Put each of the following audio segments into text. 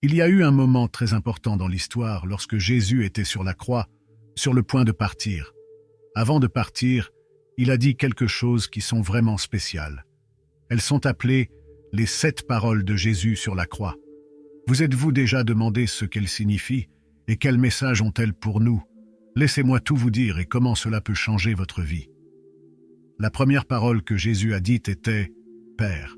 Il y a eu un moment très important dans l'histoire lorsque Jésus était sur la croix, sur le point de partir. Avant de partir, il a dit quelque chose qui sont vraiment spéciales. Elles sont appelées les 7 paroles de Jésus sur la croix. Vous êtes-vous déjà demandé ce qu'elles signifient et quel message ont-elles pour nous? Laissez-moi tout vous dire et comment cela peut changer votre vie. La première parole que Jésus a dite était « Père ».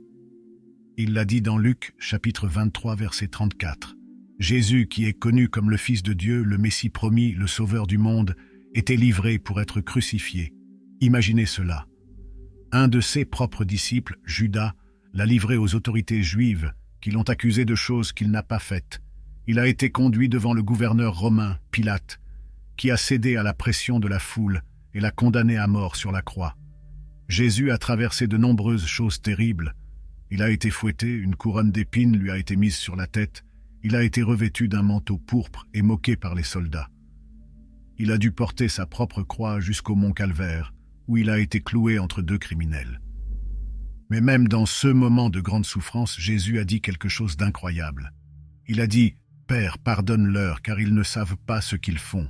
Il l'a dit dans Luc, chapitre 23, verset 34. Jésus, qui est connu comme le Fils de Dieu, le Messie promis, le Sauveur du monde, était livré pour être crucifié. Imaginez cela. Un de ses propres disciples, Judas, l'a livré aux autorités juives qui l'ont accusé de choses qu'il n'a pas faites. Il a été conduit devant le gouverneur romain, Pilate, qui a cédé à la pression de la foule et l'a condamné à mort sur la croix. Jésus a traversé de nombreuses choses terribles. Il a été fouetté, une couronne d'épines lui a été mise sur la tête, il a été revêtu d'un manteau pourpre et moqué par les soldats. Il a dû porter sa propre croix jusqu'au mont Calvaire, où il a été cloué entre 2 criminels. Mais même dans ce moment de grande souffrance, Jésus a dit quelque chose d'incroyable. Il a dit « Père, pardonne-leur, car ils ne savent pas ce qu'ils font ».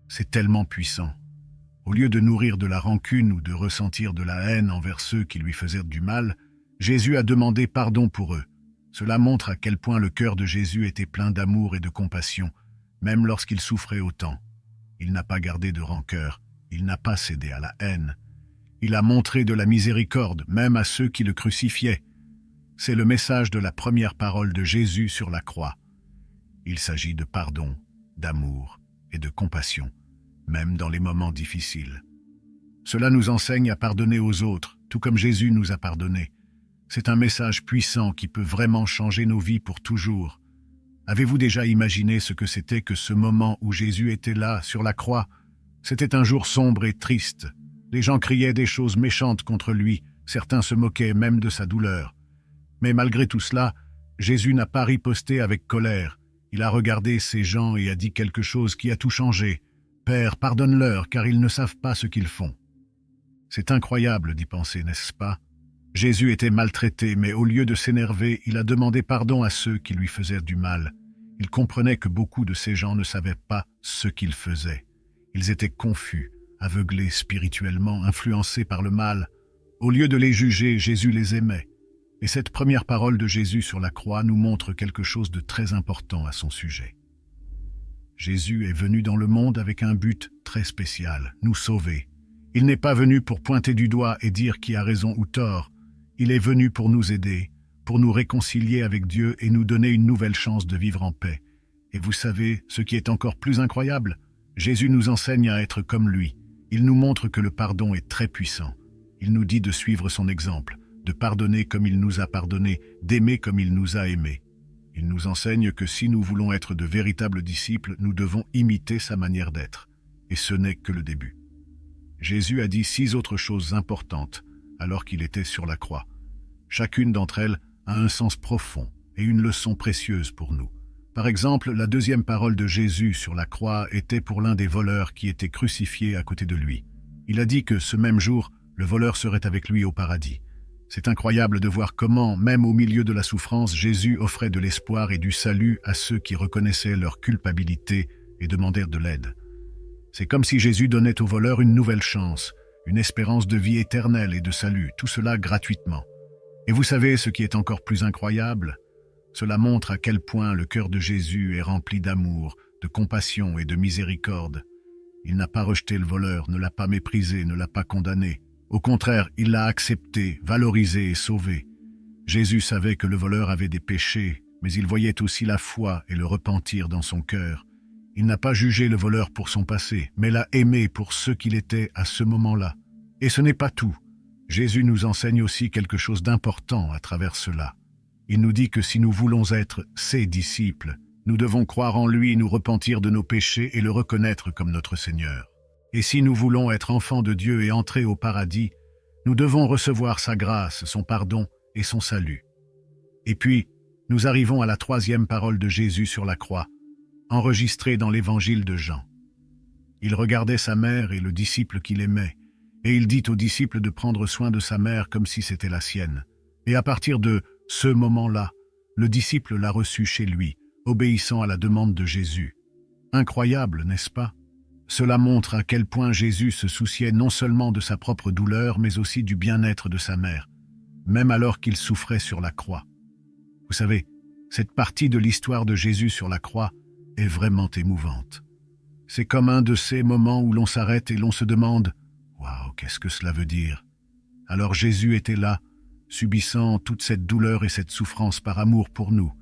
C'est tellement puissant. Au lieu de nourrir de la rancune ou de ressentir de la haine envers ceux qui lui faisaient du mal, Jésus a demandé pardon pour eux. Cela montre à quel point le cœur de Jésus était plein d'amour et de compassion, même lorsqu'il souffrait autant. Il n'a pas gardé de rancœur, il n'a pas cédé à la haine. Il a montré de la miséricorde, même à ceux qui le crucifiaient. C'est le message de la première parole de Jésus sur la croix. Il s'agit de pardon, d'amour et de compassion, même dans les moments difficiles. Cela nous enseigne à pardonner aux autres, tout comme Jésus nous a pardonné. C'est un message puissant qui peut vraiment changer nos vies pour toujours. Avez-vous déjà imaginé ce que c'était que ce moment où Jésus était là, sur la croix? C'était un jour sombre et triste. Les gens criaient des choses méchantes contre lui, certains se moquaient même de sa douleur. Mais malgré tout cela, Jésus n'a pas riposté avec colère. Il a regardé ces gens et a dit quelque chose qui a tout changé. « Père, pardonne-leur, car ils ne savent pas ce qu'ils font. » C'est incroyable d'y penser, n'est-ce pas? Jésus était maltraité, mais au lieu de s'énerver, il a demandé pardon à ceux qui lui faisaient du mal. Il comprenait que beaucoup de ces gens ne savaient pas ce qu'ils faisaient. Ils étaient confus, aveuglés spirituellement, influencés par le mal. Au lieu de les juger, Jésus les aimait. Et cette première parole de Jésus sur la croix nous montre quelque chose de très important à son sujet. Jésus est venu dans le monde avec un but très spécial, nous sauver. Il n'est pas venu pour pointer du doigt et dire qui a raison ou tort. Il est venu pour nous aider, pour nous réconcilier avec Dieu et nous donner une nouvelle chance de vivre en paix. Et vous savez, ce qui est encore plus incroyable, Jésus nous enseigne à être comme lui. Il nous montre que le pardon est très puissant. Il nous dit de suivre son exemple, de pardonner comme il nous a pardonné, d'aimer comme il nous a aimés. Il nous enseigne que si nous voulons être de véritables disciples, nous devons imiter sa manière d'être. Et ce n'est que le début. Jésus a dit 6 autres choses importantes alors qu'il était sur la croix. Chacune d'entre elles a un sens profond et une leçon précieuse pour nous. Par exemple, la deuxième parole de Jésus sur la croix était pour l'un des voleurs qui était crucifié à côté de lui. Il a dit que ce même jour, le voleur serait avec lui au paradis. C'est incroyable de voir comment, même au milieu de la souffrance, Jésus offrait de l'espoir et du salut à ceux qui reconnaissaient leur culpabilité et demandèrent de l'aide. C'est comme si Jésus donnait aux voleurs une nouvelle chance, une espérance de vie éternelle et de salut, tout cela gratuitement. Et vous savez ce qui est encore plus incroyable? Cela montre à quel point le cœur de Jésus est rempli d'amour, de compassion et de miséricorde. Il n'a pas rejeté le voleur, ne l'a pas méprisé, ne l'a pas condamné. Au contraire, il l'a accepté, valorisé et sauvé. Jésus savait que le voleur avait des péchés, mais il voyait aussi la foi et le repentir dans son cœur. Il n'a pas jugé le voleur pour son passé, mais l'a aimé pour ce qu'il était à ce moment-là. Et ce n'est pas tout. Jésus nous enseigne aussi quelque chose d'important à travers cela. Il nous dit que si nous voulons être ses disciples, nous devons croire en lui, nous repentir de nos péchés et le reconnaître comme notre Seigneur. Et si nous voulons être enfants de Dieu et entrer au paradis, nous devons recevoir sa grâce, son pardon et son salut. Et puis, nous arrivons à la troisième parole de Jésus sur la croix, enregistrée dans l'évangile de Jean. Il regardait sa mère et le disciple qu'il aimait, et il dit au disciple de prendre soin de sa mère comme si c'était la sienne. Et à partir de ce moment-là, le disciple l'a reçu chez lui, obéissant à la demande de Jésus. Incroyable, n'est-ce pas? Cela montre à quel point Jésus se souciait non seulement de sa propre douleur, mais aussi du bien-être de sa mère, même alors qu'il souffrait sur la croix. Vous savez, cette partie de l'histoire de Jésus sur la croix est vraiment émouvante. C'est comme un de ces moments où l'on s'arrête et l'on se demande « Waouh, qu'est-ce que cela veut dire ?» Alors Jésus était là, subissant toute cette douleur et cette souffrance par amour pour nous.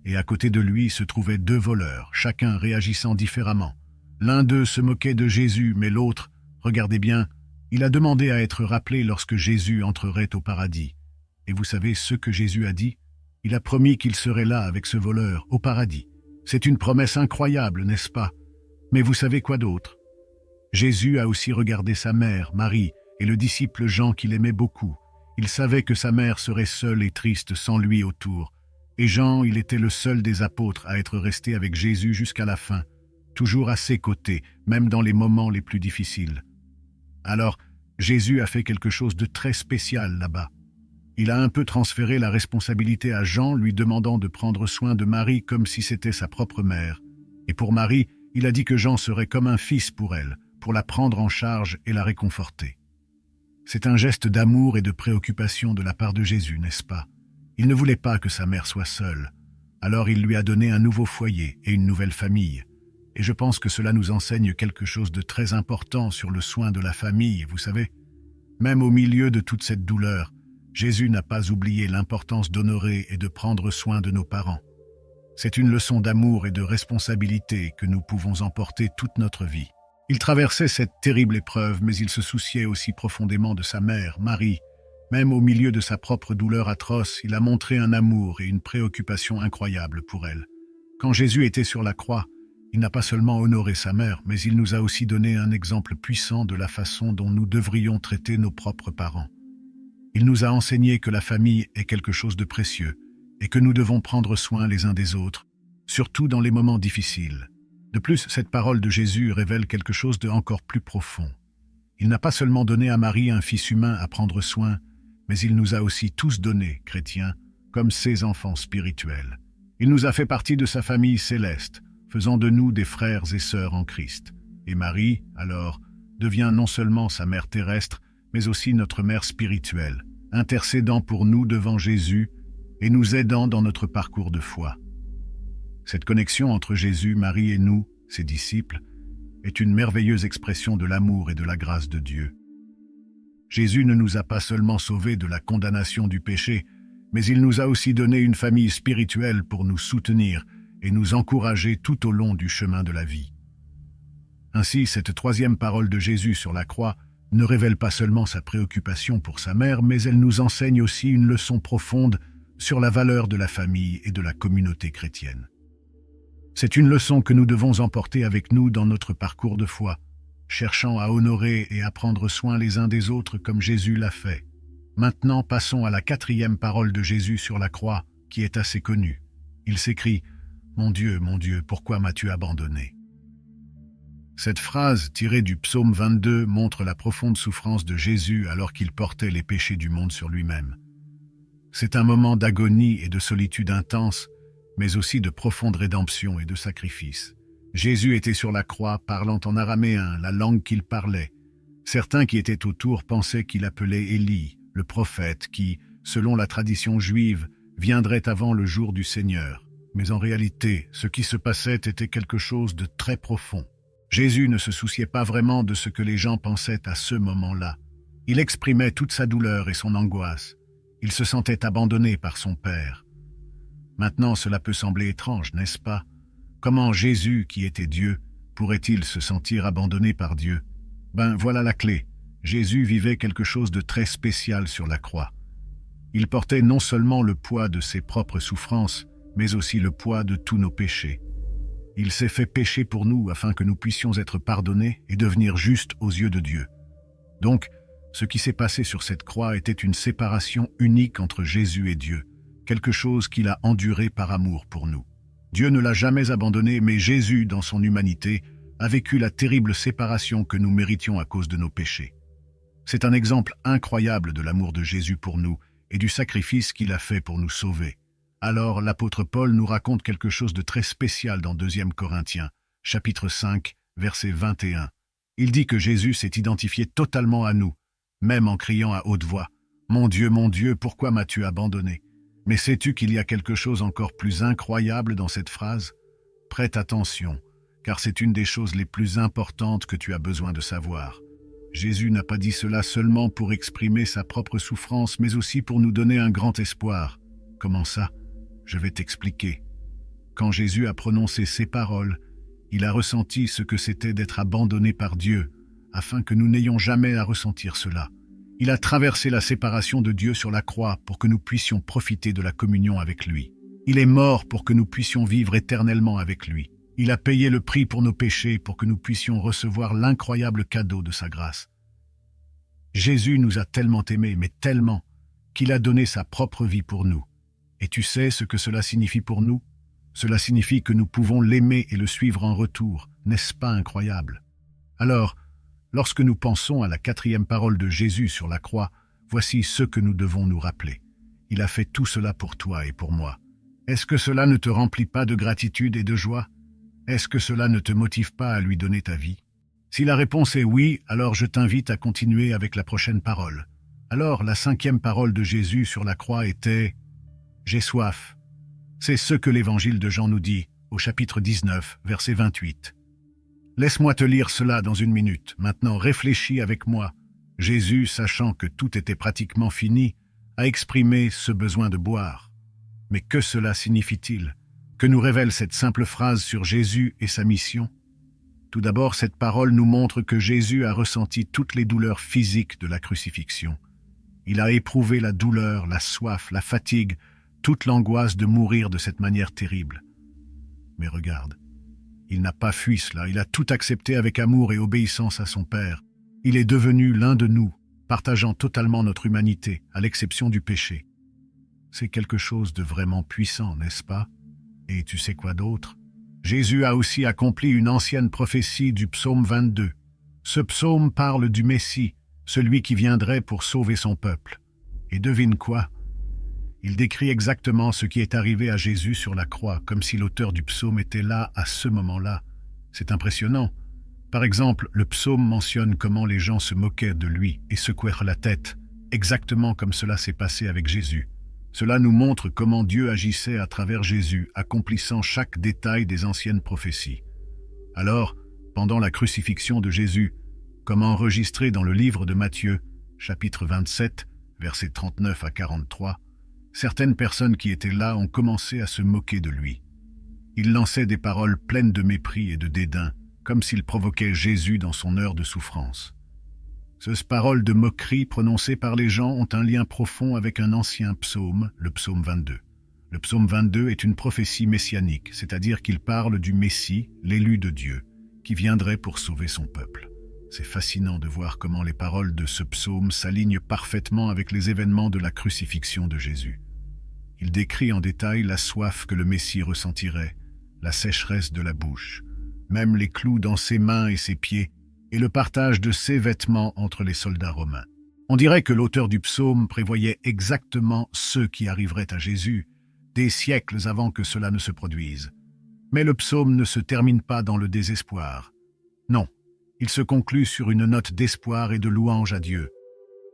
Et à côté de lui se trouvaient deux voleurs, chacun réagissant différemment. L'un d'eux se moquait de Jésus, mais l'autre, regardez bien, il a demandé à être rappelé lorsque Jésus entrerait au paradis. Et vous savez ce que Jésus a dit? Il a promis qu'il serait là avec ce voleur, au paradis. C'est une promesse incroyable, n'est-ce pas? Mais vous savez quoi d'autre? Jésus a aussi regardé sa mère, Marie, et le disciple Jean qu'il aimait beaucoup. Il savait que sa mère serait seule et triste sans lui autour. Et Jean, il était le seul des apôtres à être resté avec Jésus jusqu'à la fin, toujours à ses côtés, même dans les moments les plus difficiles. Alors, Jésus a fait quelque chose de très spécial là-bas. Il a un peu transféré la responsabilité à Jean, lui demandant de prendre soin de Marie comme si c'était sa propre mère. Et pour Marie, il a dit que Jean serait comme un fils pour elle, pour la prendre en charge et la réconforter. C'est un geste d'amour et de préoccupation de la part de Jésus, n'est-ce pas? Il ne voulait pas que sa mère soit seule. Alors il lui a donné un nouveau foyer et une nouvelle famille. Et je pense que cela nous enseigne quelque chose de très important sur le soin de la famille, vous savez. Même au milieu de toute cette douleur, Jésus n'a pas oublié l'importance d'honorer et de prendre soin de nos parents. C'est une leçon d'amour et de responsabilité que nous pouvons emporter toute notre vie. Il traversait cette terrible épreuve, mais il se souciait aussi profondément de sa mère, Marie. Même au milieu de sa propre douleur atroce, il a montré un amour et une préoccupation incroyables pour elle. Quand Jésus était sur la croix, il n'a pas seulement honoré sa mère, mais il nous a aussi donné un exemple puissant de la façon dont nous devrions traiter nos propres parents. Il nous a enseigné que la famille est quelque chose de précieux et que nous devons prendre soin les uns des autres, surtout dans les moments difficiles. De plus, cette parole de Jésus révèle quelque chose de encore plus profond. Il n'a pas seulement donné à Marie un fils humain à prendre soin, mais il nous a aussi tous donné, chrétiens, comme ses enfants spirituels. Il nous a fait partie de sa famille céleste, faisant de nous des frères et sœurs en Christ. Et Marie, alors, devient non seulement sa mère terrestre, mais aussi notre mère spirituelle, intercédant pour nous devant Jésus et nous aidant dans notre parcours de foi. Cette connexion entre Jésus, Marie et nous, ses disciples, est une merveilleuse expression de l'amour et de la grâce de Dieu. Jésus ne nous a pas seulement sauvés de la condamnation du péché, mais il nous a aussi donné une famille spirituelle pour nous soutenir et nous encourager tout au long du chemin de la vie. Ainsi, cette troisième parole de Jésus sur la croix ne révèle pas seulement sa préoccupation pour sa mère, mais elle nous enseigne aussi une leçon profonde sur la valeur de la famille et de la communauté chrétienne. C'est une leçon que nous devons emporter avec nous dans notre parcours de foi, cherchant à honorer et à prendre soin les uns des autres comme Jésus l'a fait. Maintenant, passons à la quatrième parole de Jésus sur la croix, qui est assez connue. Il s'écrie « Mon Dieu, pourquoi m'as-tu abandonné ?» Cette phrase, tirée du psaume 22, montre la profonde souffrance de Jésus alors qu'il portait les péchés du monde sur lui-même. C'est un moment d'agonie et de solitude intense, mais aussi de profonde rédemption et de sacrifice. Jésus était sur la croix, parlant en araméen, la langue qu'il parlait. Certains qui étaient autour pensaient qu'il appelait Élie, le prophète qui, selon la tradition juive, viendrait avant le jour du Seigneur. Mais en réalité, ce qui se passait était quelque chose de très profond. Jésus ne se souciait pas vraiment de ce que les gens pensaient à ce moment-là. Il exprimait toute sa douleur et son angoisse. Il se sentait abandonné par son Père. Maintenant, cela peut sembler étrange, n'est-ce pas? Comment Jésus, qui était Dieu, pourrait-il se sentir abandonné par Dieu? Voilà la clé. Jésus vivait quelque chose de très spécial sur la croix. Il portait non seulement le poids de ses propres souffrances, mais aussi le poids de tous nos péchés. Il s'est fait pécher pour nous afin que nous puissions être pardonnés et devenir justes aux yeux de Dieu. Donc, ce qui s'est passé sur cette croix était une séparation unique entre Jésus et Dieu, quelque chose qu'il a enduré par amour pour nous. Dieu ne l'a jamais abandonné, mais Jésus, dans son humanité, a vécu la terrible séparation que nous méritions à cause de nos péchés. C'est un exemple incroyable de l'amour de Jésus pour nous et du sacrifice qu'il a fait pour nous sauver. Alors l'apôtre Paul nous raconte quelque chose de très spécial dans 2 Corinthiens, chapitre 5, verset 21. Il dit que Jésus s'est identifié totalement à nous, même en criant à haute voix « Mon Dieu, pourquoi m'as-tu abandonné ?» Mais sais-tu qu'il y a quelque chose encore plus incroyable dans cette phrase? Prête attention, car c'est une des choses les plus importantes que tu as besoin de savoir. Jésus n'a pas dit cela seulement pour exprimer sa propre souffrance, mais aussi pour nous donner un grand espoir. Comment ça? Je vais t'expliquer. Quand Jésus a prononcé ces paroles, il a ressenti ce que c'était d'être abandonné par Dieu, afin que nous n'ayons jamais à ressentir cela. Il a traversé la séparation de Dieu sur la croix pour que nous puissions profiter de la communion avec lui. Il est mort pour que nous puissions vivre éternellement avec lui. Il a payé le prix pour nos péchés pour que nous puissions recevoir l'incroyable cadeau de sa grâce. Jésus nous a tellement aimés, mais tellement, qu'il a donné sa propre vie pour nous. Et tu sais ce que cela signifie pour nous? Cela signifie que nous pouvons l'aimer et le suivre en retour. N'est-ce pas incroyable? Alors, lorsque nous pensons à la 4e parole de Jésus sur la croix, voici ce que nous devons nous rappeler. Il a fait tout cela pour toi et pour moi. Est-ce que cela ne te remplit pas de gratitude et de joie? Est-ce que cela ne te motive pas à lui donner ta vie? Si la réponse est oui, alors je t'invite à continuer avec la prochaine parole. Alors, la 5e parole de Jésus sur la croix était « J'ai soif ». C'est ce que l'évangile de Jean nous dit, au chapitre 19, verset 28. Laisse-moi te lire cela dans 1 minute. Maintenant, réfléchis avec moi. Jésus, sachant que tout était pratiquement fini, a exprimé ce besoin de boire. Mais que cela signifie-t-il? Que nous révèle cette simple phrase sur Jésus et sa mission? Tout d'abord, cette parole nous montre que Jésus a ressenti toutes les douleurs physiques de la crucifixion. Il a éprouvé la douleur, la soif, la fatigue, toute l'angoisse de mourir de cette manière terrible. Mais regarde, il n'a pas fui cela, il a tout accepté avec amour et obéissance à son Père. Il est devenu l'un de nous, partageant totalement notre humanité, à l'exception du péché. C'est quelque chose de vraiment puissant, n'est-ce pas? Et tu sais quoi d'autre? Jésus a aussi accompli une ancienne prophétie du psaume 22. Ce psaume parle du Messie, celui qui viendrait pour sauver son peuple. Et devine quoi? Il décrit exactement ce qui est arrivé à Jésus sur la croix, comme si l'auteur du psaume était là à ce moment-là. C'est impressionnant. Par exemple, le psaume mentionne comment les gens se moquaient de lui et secouèrent la tête, exactement comme cela s'est passé avec Jésus. Cela nous montre comment Dieu agissait à travers Jésus, accomplissant chaque détail des anciennes prophéties. Alors, pendant la crucifixion de Jésus, comme enregistré dans le livre de Matthieu, chapitre 27, versets 39 à 43, certaines personnes qui étaient là ont commencé à se moquer de lui. Ils lançaient des paroles pleines de mépris et de dédain, comme s'ils provoquaient Jésus dans son heure de souffrance. Ces paroles de moquerie prononcées par les gens ont un lien profond avec un ancien psaume, le psaume 22. Le psaume 22 est une prophétie messianique, c'est-à-dire qu'il parle du Messie, l'élu de Dieu, qui viendrait pour sauver son peuple. C'est fascinant de voir comment les paroles de ce psaume s'alignent parfaitement avec les événements de la crucifixion de Jésus. Il décrit en détail la soif que le Messie ressentirait, la sécheresse de la bouche, même les clous dans ses mains et ses pieds, et le partage de ses vêtements entre les soldats romains. On dirait que l'auteur du psaume prévoyait exactement ce qui arriverait à Jésus, des siècles avant que cela ne se produise. Mais le psaume ne se termine pas dans le désespoir. Non. Il se conclut sur une note d'espoir et de louange à Dieu.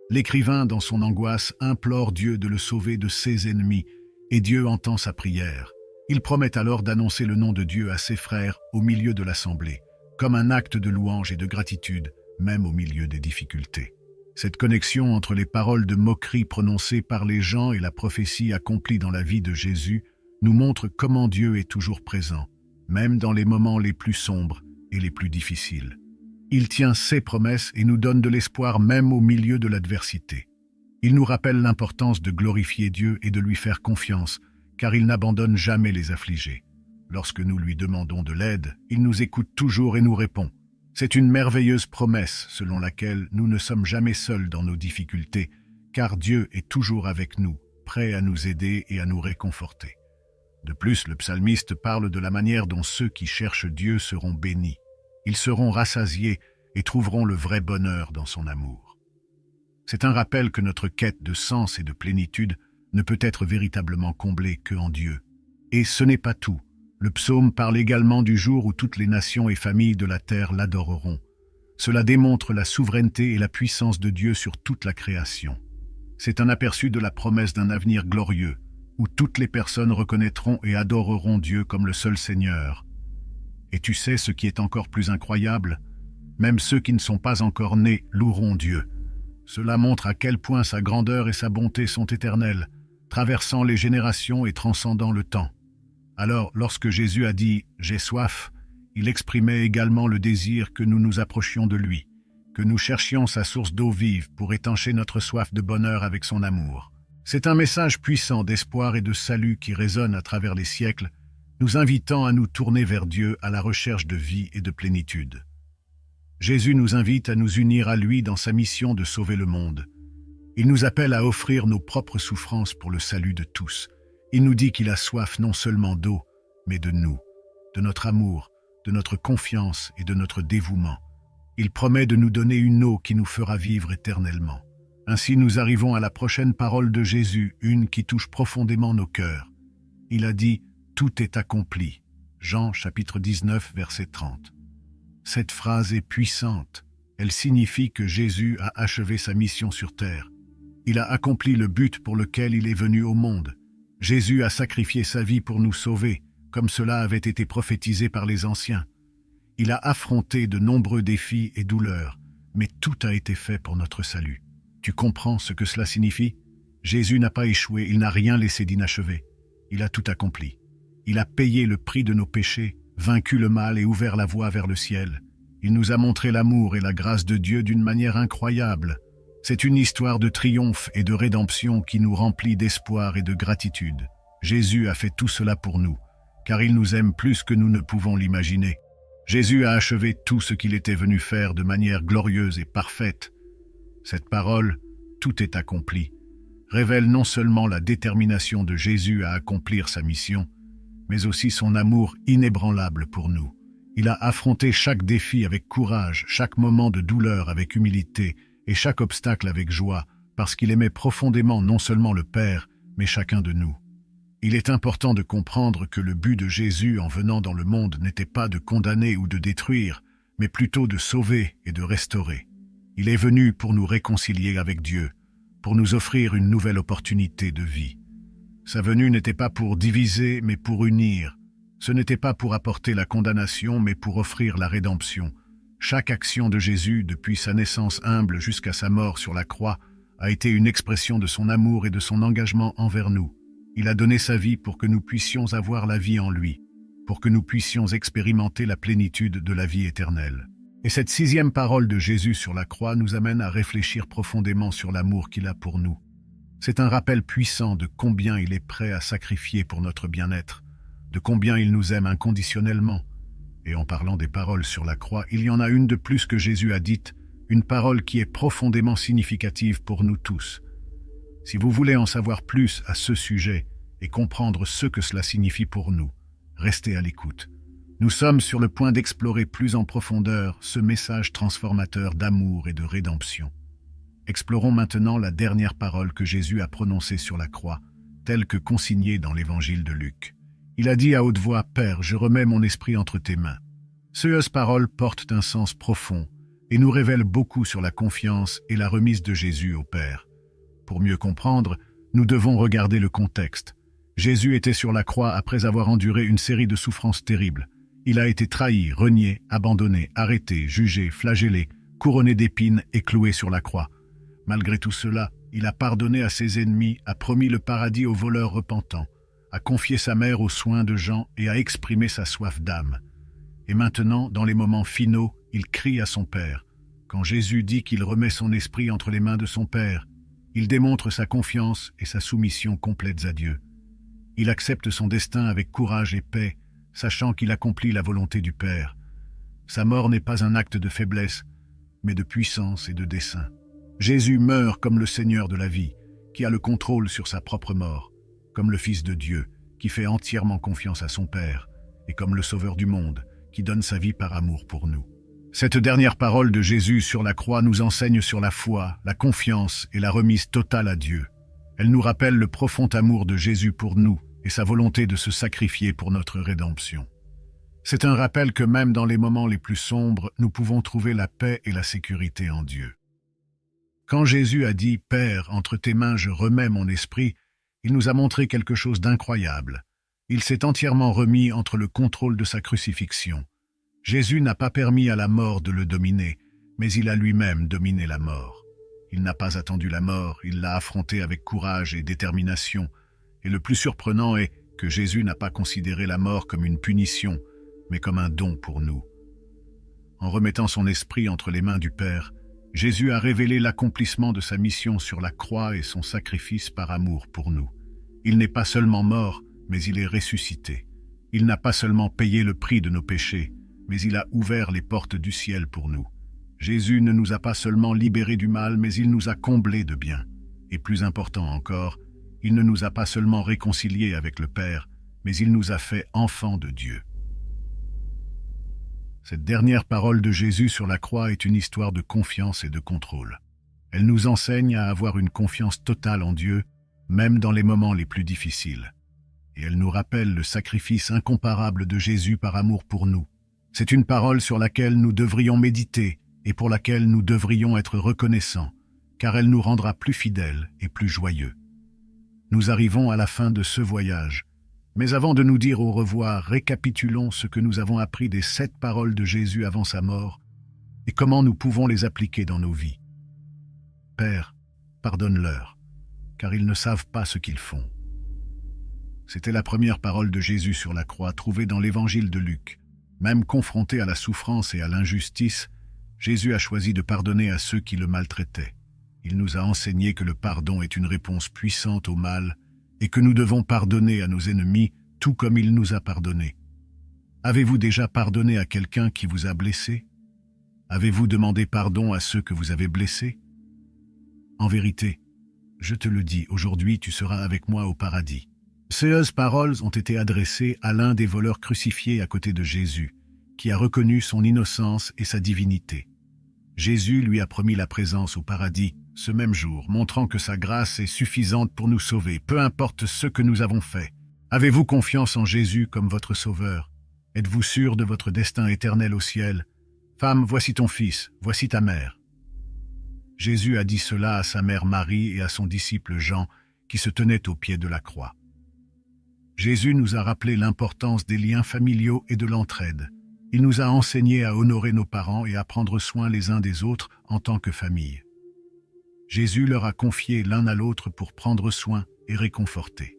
L'écrivain, dans son angoisse, implore Dieu de le sauver de ses ennemis, et Dieu entend sa prière. Il promet alors d'annoncer le nom de Dieu à ses frères au milieu de l'assemblée, comme un acte de louange et de gratitude, même au milieu des difficultés. Cette connexion entre les paroles de moquerie prononcées par les gens et la prophétie accomplie dans la vie de Jésus nous montre comment Dieu est toujours présent, même dans les moments les plus sombres et les plus difficiles. Il tient ses promesses et nous donne de l'espoir même au milieu de l'adversité. Il nous rappelle l'importance de glorifier Dieu et de lui faire confiance, car il n'abandonne jamais les affligés. Lorsque nous lui demandons de l'aide, il nous écoute toujours et nous répond. C'est une merveilleuse promesse selon laquelle nous ne sommes jamais seuls dans nos difficultés, car Dieu est toujours avec nous, prêt à nous aider et à nous réconforter. De plus, le psalmiste parle de la manière dont ceux qui cherchent Dieu seront bénis. Ils seront rassasiés et trouveront le vrai bonheur dans son amour. C'est un rappel que notre quête de sens et de plénitude ne peut être véritablement comblé que en Dieu. Et ce n'est pas tout. Le psaume parle également du jour où toutes les nations et familles de la terre l'adoreront. Cela démontre la souveraineté et la puissance de Dieu sur toute la création. C'est un aperçu de la promesse d'un avenir glorieux, où toutes les personnes reconnaîtront et adoreront Dieu comme le seul Seigneur. Et tu sais ce qui est encore plus incroyable? Même ceux qui ne sont pas encore nés loueront Dieu. Cela montre à quel point sa grandeur et sa bonté sont éternelles, traversant les générations et transcendant le temps. Alors, lorsque Jésus a dit « J'ai soif », il exprimait également le désir que nous nous approchions de lui, que nous cherchions sa source d'eau vive pour étancher notre soif de bonheur avec son amour. C'est un message puissant d'espoir et de salut qui résonne à travers les siècles, nous invitant à nous tourner vers Dieu à la recherche de vie et de plénitude. Jésus nous invite à nous unir à lui dans sa mission de sauver le monde. Il nous appelle à offrir nos propres souffrances pour le salut de tous. Il nous dit qu'il a soif non seulement d'eau, mais de nous, de notre amour, de notre confiance et de notre dévouement. Il promet de nous donner une eau qui nous fera vivre éternellement. Ainsi nous arrivons à la prochaine parole de Jésus, une qui touche profondément nos cœurs. Il a dit « Tout est accompli ». Jean chapitre 19, verset 30. Cette phrase est puissante. Elle signifie que Jésus a achevé sa mission sur terre. Il a accompli le but pour lequel il est venu au monde. Jésus a sacrifié sa vie pour nous sauver, comme cela avait été prophétisé par les anciens. Il a affronté de nombreux défis et douleurs, mais tout a été fait pour notre salut. Tu comprends ce que cela signifie? Jésus n'a pas échoué, il n'a rien laissé d'inachevé. Il a tout accompli. Il a payé le prix de nos péchés, vaincu le mal et ouvert la voie vers le ciel. Il nous a montré l'amour et la grâce de Dieu d'une manière incroyable. C'est une histoire de triomphe et de rédemption qui nous remplit d'espoir et de gratitude. Jésus a fait tout cela pour nous, car il nous aime plus que nous ne pouvons l'imaginer. Jésus a achevé tout ce qu'il était venu faire de manière glorieuse et parfaite. Cette parole, « Tout est accompli », révèle non seulement la détermination de Jésus à accomplir sa mission, mais aussi son amour inébranlable pour nous. Il a affronté chaque défi avec courage, chaque moment de douleur avec humilité et chaque obstacle avec joie, parce qu'il aimait profondément non seulement le Père, mais chacun de nous. Il est important de comprendre que le but de Jésus en venant dans le monde n'était pas de condamner ou de détruire, mais plutôt de sauver et de restaurer. Il est venu pour nous réconcilier avec Dieu, pour nous offrir une nouvelle opportunité de vie. Sa venue n'était pas pour diviser, mais pour unir. Ce n'était pas pour apporter la condamnation, mais pour offrir la rédemption. Chaque action de Jésus, depuis sa naissance humble jusqu'à sa mort sur la croix, a été une expression de son amour et de son engagement envers nous. Il a donné sa vie pour que nous puissions avoir la vie en lui, pour que nous puissions expérimenter la plénitude de la vie éternelle. Et cette 6e parole de Jésus sur la croix nous amène à réfléchir profondément sur l'amour qu'il a pour nous. C'est un rappel puissant de combien il est prêt à sacrifier pour notre bien-être, de combien il nous aime inconditionnellement. Et en parlant des paroles sur la croix, il y en a une de plus que Jésus a dite, une parole qui est profondément significative pour nous tous. Si vous voulez en savoir plus à ce sujet et comprendre ce que cela signifie pour nous, restez à l'écoute. Nous sommes sur le point d'explorer plus en profondeur ce message transformateur d'amour et de rédemption. Explorons maintenant la dernière parole que Jésus a prononcée sur la croix, telle que consignée dans l'évangile de Luc. Il a dit à haute voix, « Père, je remets mon esprit entre tes mains ». Ces paroles portent un sens profond et nous révèlent beaucoup sur la confiance et la remise de Jésus au Père. Pour mieux comprendre, nous devons regarder le contexte. Jésus était sur la croix après avoir enduré une série de souffrances terribles. Il a été trahi, renié, abandonné, arrêté, jugé, flagellé, couronné d'épines et cloué sur la croix. Malgré tout cela, il a pardonné à ses ennemis, a promis le paradis aux voleurs repentants, a confié sa mère aux soins de Jean et a exprimé sa soif d'âme. Et maintenant, dans les moments finaux, il crie à son Père. Quand Jésus dit qu'il remet son esprit entre les mains de son Père, il démontre sa confiance et sa soumission complètes à Dieu. Il accepte son destin avec courage et paix, sachant qu'il accomplit la volonté du Père. Sa mort n'est pas un acte de faiblesse, mais de puissance et de dessein. Jésus meurt comme le Seigneur de la vie, qui a le contrôle sur sa propre mort, comme le Fils de Dieu, qui fait entièrement confiance à son Père, et comme le Sauveur du monde, qui donne sa vie par amour pour nous. Cette dernière parole de Jésus sur la croix nous enseigne sur la foi, la confiance et la remise totale à Dieu. Elle nous rappelle le profond amour de Jésus pour nous et sa volonté de se sacrifier pour notre rédemption. C'est un rappel que même dans les moments les plus sombres, nous pouvons trouver la paix et la sécurité en Dieu. Quand Jésus a dit « Père, entre tes mains je remets mon esprit », il nous a montré quelque chose d'incroyable. Il s'est entièrement remis entre le contrôle de sa crucifixion. Jésus n'a pas permis à la mort de le dominer, mais il a lui-même dominé la mort. Il n'a pas attendu la mort, il l'a affrontée avec courage et détermination. Et le plus surprenant est que Jésus n'a pas considéré la mort comme une punition, mais comme un don pour nous. En remettant son esprit entre les mains du Père, Jésus a révélé l'accomplissement de sa mission sur la croix et son sacrifice par amour pour nous. Il n'est pas seulement mort, mais il est ressuscité. Il n'a pas seulement payé le prix de nos péchés, mais il a ouvert les portes du ciel pour nous. Jésus ne nous a pas seulement libérés du mal, mais il nous a comblés de bien. Et plus important encore, il ne nous a pas seulement réconciliés avec le Père, mais il nous a fait enfants de Dieu. Cette dernière parole de Jésus sur la croix est une histoire de confiance et de contrôle. Elle nous enseigne à avoir une confiance totale en Dieu, même dans les moments les plus difficiles. Et elle nous rappelle le sacrifice incomparable de Jésus par amour pour nous. C'est une parole sur laquelle nous devrions méditer et pour laquelle nous devrions être reconnaissants, car elle nous rendra plus fidèles et plus joyeux. Nous arrivons à la fin de ce voyage. Mais avant de nous dire au revoir, récapitulons ce que nous avons appris des 7 paroles de Jésus avant sa mort et comment nous pouvons les appliquer dans nos vies. Père, pardonne-leur, car ils ne savent pas ce qu'ils font. C'était la première parole de Jésus sur la croix trouvée dans l'évangile de Luc. Même confronté à la souffrance et à l'injustice, Jésus a choisi de pardonner à ceux qui le maltraitaient. Il nous a enseigné que le pardon est une réponse puissante au mal et que nous devons pardonner à nos ennemis tout comme il nous a pardonné. Avez-vous déjà pardonné à quelqu'un qui vous a blessé? Avez-vous demandé pardon à ceux que vous avez blessés? En vérité, je te le dis, aujourd'hui tu seras avec moi au paradis. Ces paroles ont été adressées à l'un des voleurs crucifiés à côté de Jésus, qui a reconnu son innocence et sa divinité. Jésus lui a promis la présence au paradis ce même jour, montrant que sa grâce est suffisante pour nous sauver, peu importe ce que nous avons fait. Avez-vous confiance en Jésus comme votre sauveur? Êtes-vous sûr de votre destin éternel au ciel? Femme, voici ton fils, voici ta mère. Jésus a dit cela à sa mère Marie et à son disciple Jean, qui se tenaient au pied de la croix. Jésus nous a rappelé l'importance des liens familiaux et de l'entraide. Il nous a enseigné à honorer nos parents et à prendre soin les uns des autres en tant que famille. Jésus leur a confié l'un à l'autre pour prendre soin et réconforter.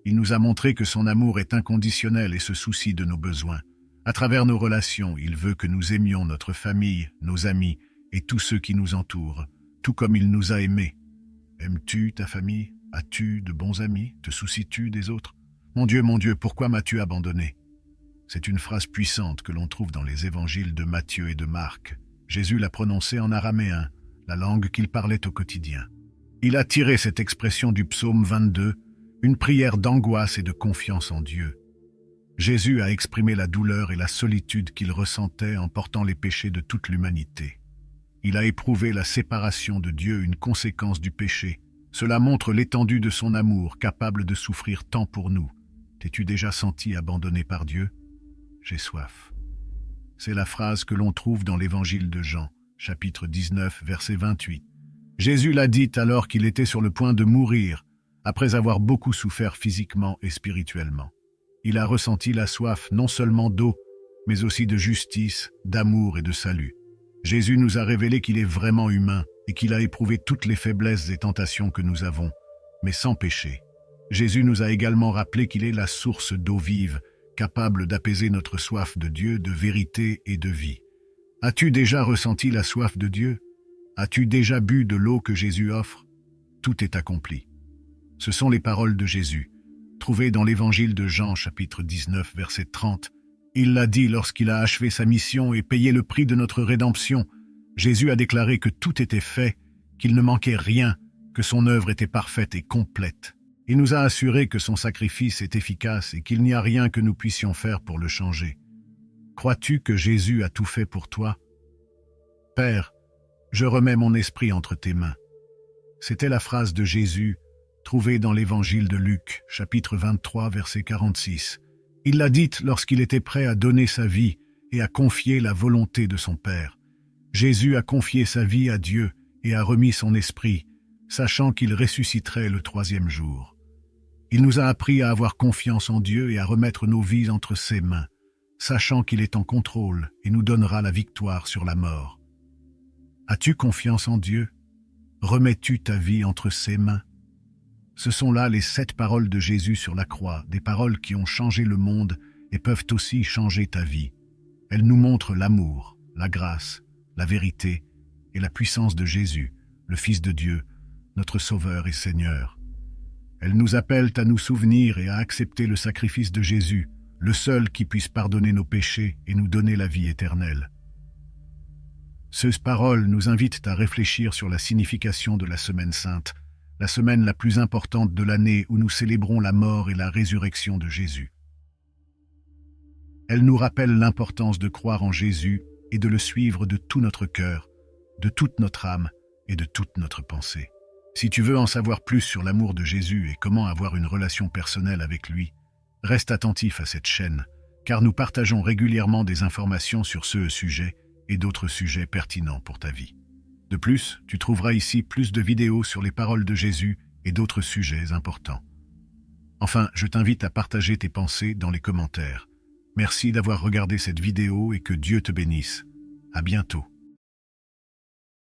Il nous a montré que son amour est inconditionnel et se soucie de nos besoins. À travers nos relations, il veut que nous aimions notre famille, nos amis et tous ceux qui nous entourent, tout comme il nous a aimés. Aimes-tu ta famille? As-tu de bons amis? Te soucies-tu des autres? Mon Dieu, pourquoi m'as-tu abandonné? C'est une phrase puissante que l'on trouve dans les évangiles de Matthieu et de Marc. Jésus l'a prononcée en araméen, la langue qu'il parlait au quotidien. Il a tiré cette expression du psaume 22, une prière d'angoisse et de confiance en Dieu. Jésus a exprimé la douleur et la solitude qu'il ressentait en portant les péchés de toute l'humanité. Il a éprouvé la séparation de Dieu, une conséquence du péché. Cela montre l'étendue de son amour, capable de souffrir tant pour nous. T'es-tu déjà senti abandonné par Dieu? J'ai soif. C'est la phrase que l'on trouve dans l'évangile de Jean, chapitre 19, verset 28. Jésus l'a dite alors qu'il était sur le point de mourir, après avoir beaucoup souffert physiquement et spirituellement. Il a ressenti la soif non seulement d'eau, mais aussi de justice, d'amour et de salut. Jésus nous a révélé qu'il est vraiment humain et qu'il a éprouvé toutes les faiblesses et tentations que nous avons, mais sans péché. Jésus nous a également rappelé qu'il est la source d'eau vive, capable d'apaiser notre soif de Dieu, de vérité et de vie. As-tu déjà ressenti la soif de Dieu? As-tu déjà bu de l'eau que Jésus offre? Tout est accompli. Ce sont les paroles de Jésus, trouvées dans l'évangile de Jean, chapitre 19, verset 30. Il l'a dit lorsqu'il a achevé sa mission et payé le prix de notre rédemption. Jésus a déclaré que tout était fait, qu'il ne manquait rien, que son œuvre était parfaite et complète. Il nous a assuré que son sacrifice est efficace et qu'il n'y a rien que nous puissions faire pour le changer. Crois-tu que Jésus a tout fait pour toi? Père, je remets mon esprit entre tes mains. C'était la phrase de Jésus trouvée dans l'évangile de Luc, chapitre 23, verset 46. Il l'a dite lorsqu'il était prêt à donner sa vie et à confier la volonté de son Père. Jésus a confié sa vie à Dieu et a remis son esprit, sachant qu'il ressusciterait le troisième jour. Il nous a appris à avoir confiance en Dieu et à remettre nos vies entre ses mains, sachant qu'il est en contrôle et nous donnera la victoire sur la mort. As-tu confiance en Dieu? Remets-tu ta vie entre ses mains? Ce sont là les 7 paroles de Jésus sur la croix, des paroles qui ont changé le monde et peuvent aussi changer ta vie. Elles nous montrent l'amour, la grâce, la vérité et la puissance de Jésus, le Fils de Dieu, notre Sauveur et Seigneur. Elles nous appellent à nous souvenir et à accepter le sacrifice de Jésus, le seul qui puisse pardonner nos péchés et nous donner la vie éternelle. Ces paroles nous invitent à réfléchir sur la signification de la Semaine Sainte, la semaine la plus importante de l'année où nous célébrons la mort et la résurrection de Jésus. Elles nous rappellent l'importance de croire en Jésus et de le suivre de tout notre cœur, de toute notre âme et de toute notre pensée. Si tu veux en savoir plus sur l'amour de Jésus et comment avoir une relation personnelle avec lui, reste attentif à cette chaîne, car nous partageons régulièrement des informations sur ce sujet et d'autres sujets pertinents pour ta vie. De plus, tu trouveras ici plus de vidéos sur les paroles de Jésus et d'autres sujets importants. Enfin, je t'invite à partager tes pensées dans les commentaires. Merci d'avoir regardé cette vidéo et que Dieu te bénisse. À bientôt.